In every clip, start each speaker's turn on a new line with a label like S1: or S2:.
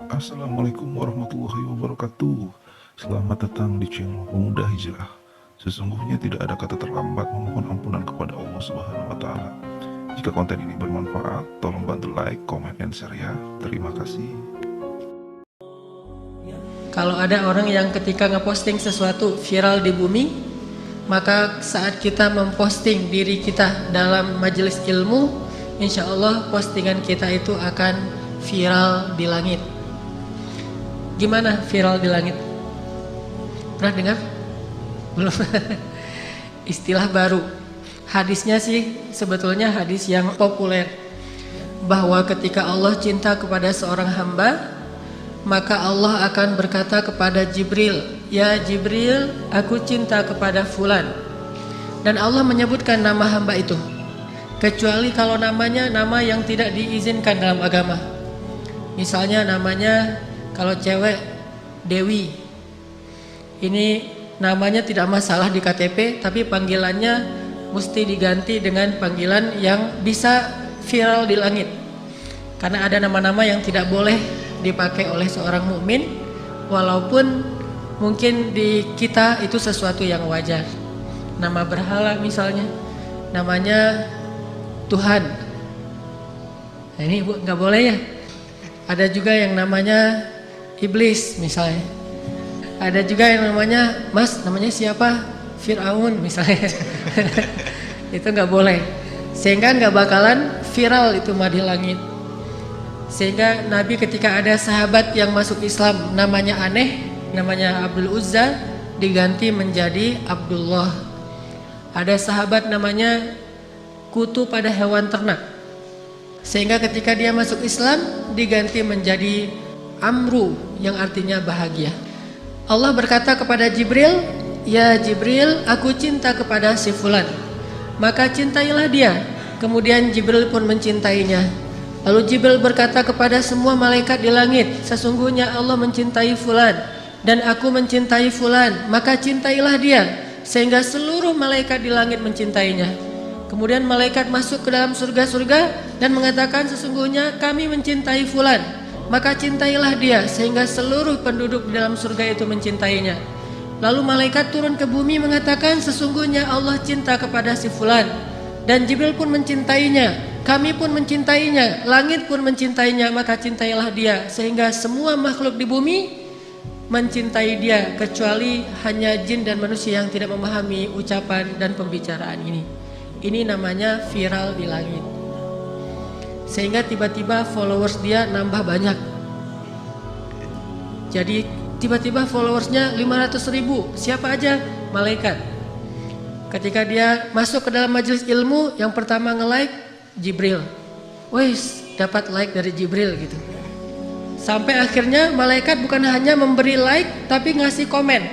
S1: Assalamualaikum warahmatullahi wabarakatuh. Selamat datang di channel Pemuda Hijrah. Sesungguhnya tidak ada kata terlambat memohon ampunan kepada Allah Subhanahu wa taala. Jika konten ini bermanfaat, tolong bantu like, comment, dan share ya. Terima kasih.
S2: Kalau ada orang yang ketika ngeposting sesuatu viral di bumi, maka saat kita memposting diri kita dalam majelis ilmu, insya Allah postingan kita itu akan viral di langit. Gimana viral di langit? Pernah dengar? Belum. Istilah baru. Hadisnya sih sebetulnya hadis yang populer, bahwa ketika Allah cinta kepada seorang hamba, maka Allah akan berkata kepada Jibril, "Ya Jibril, aku cinta kepada fulan." Dan Allah menyebutkan nama hamba itu, kecuali kalau namanya nama yang tidak diizinkan dalam agama. Misalnya namanya, kalau cewek Dewi, ini namanya tidak masalah di KTP, tapi panggilannya mesti diganti dengan panggilan yang bisa viral di langit. Karena ada nama-nama yang tidak boleh dipakai oleh seorang mukmin, walaupun mungkin di kita itu sesuatu yang wajar. Nama berhala misalnya, namanya Tuhan. Nah, ini nggak boleh ya. Ada juga yang namanya iblis misalnya. Ada juga yang namanya, Mas, namanya siapa? Fir'aun misalnya. Itu nggak boleh. Sehingga nggak bakalan viral itu mah di langit. Sehingga Nabi ketika ada sahabat yang masuk Islam namanya aneh, namanya Abdul Uzza, diganti menjadi Abdullah. Ada sahabat namanya kutu pada hewan ternak, sehingga ketika dia masuk Islam diganti menjadi Amru, yang artinya bahagia. Allah berkata kepada Jibril, "Ya Jibril, aku cinta kepada si fulan." Maka cintailah dia. Kemudian Jibril pun mencintainya. Lalu Jibril berkata kepada semua malaikat di langit, "Sesungguhnya Allah mencintai fulan dan aku mencintai fulan, maka cintailah dia." Sehingga seluruh malaikat di langit mencintainya. Kemudian malaikat masuk ke dalam surga-surga dan mengatakan, "Sesungguhnya kami mencintai fulan, maka cintailah dia." Sehingga seluruh penduduk di dalam surga itu mencintainya. Lalu malaikat turun ke bumi mengatakan, "Sesungguhnya Allah cinta kepada si fulan." Dan Jibril pun mencintainya, kami pun mencintainya, langit pun mencintainya, maka cintailah dia. Sehingga semua makhluk di bumi mencintai dia, kecuali hanya jin dan manusia yang tidak memahami ucapan dan pembicaraan ini. Ini namanya viral di langit. Sehingga tiba-tiba followers dia nambah banyak. Jadi tiba-tiba followersnya 500.000. Siapa aja? Malaikat. Ketika dia masuk ke dalam majelis ilmu, yang pertama nge-like Jibril. Wes, dapat like dari Jibril gitu. Sampai akhirnya malaikat bukan hanya memberi like, tapi ngasih komen.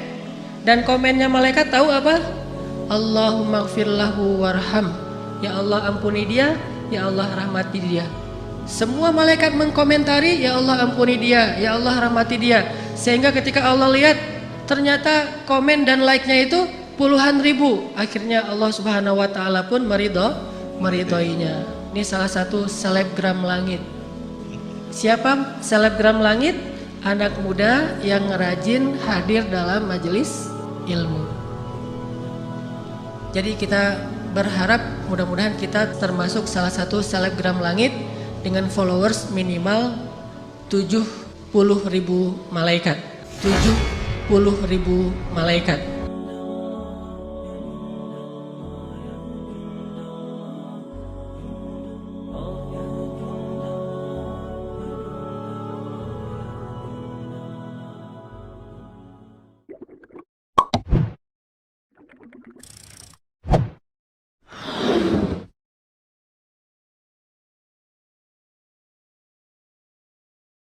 S2: Dan komennya malaikat tahu apa? Allahumma gfir lahu warham. Ya Allah ampuni dia, ya Allah rahmati dia. Semua malaikat mengkomentari, ya Allah ampuni dia, ya Allah rahmati dia. Sehingga ketika Allah lihat, ternyata komen dan like-nya itu puluhan ribu. Akhirnya Allah Subhanahu wa taala pun meridhoinya. Ini salah satu selebgram langit. Siapa selebgram langit? Anak muda yang rajin hadir dalam majelis ilmu. Jadi kita berharap mudah-mudahan kita termasuk salah satu selebgram langit dengan followers minimal 70.000 malaikat. 70.000 malaikat.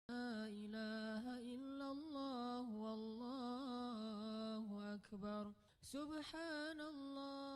S2: La ilaha illallah wallahu akbar. Subhanallah.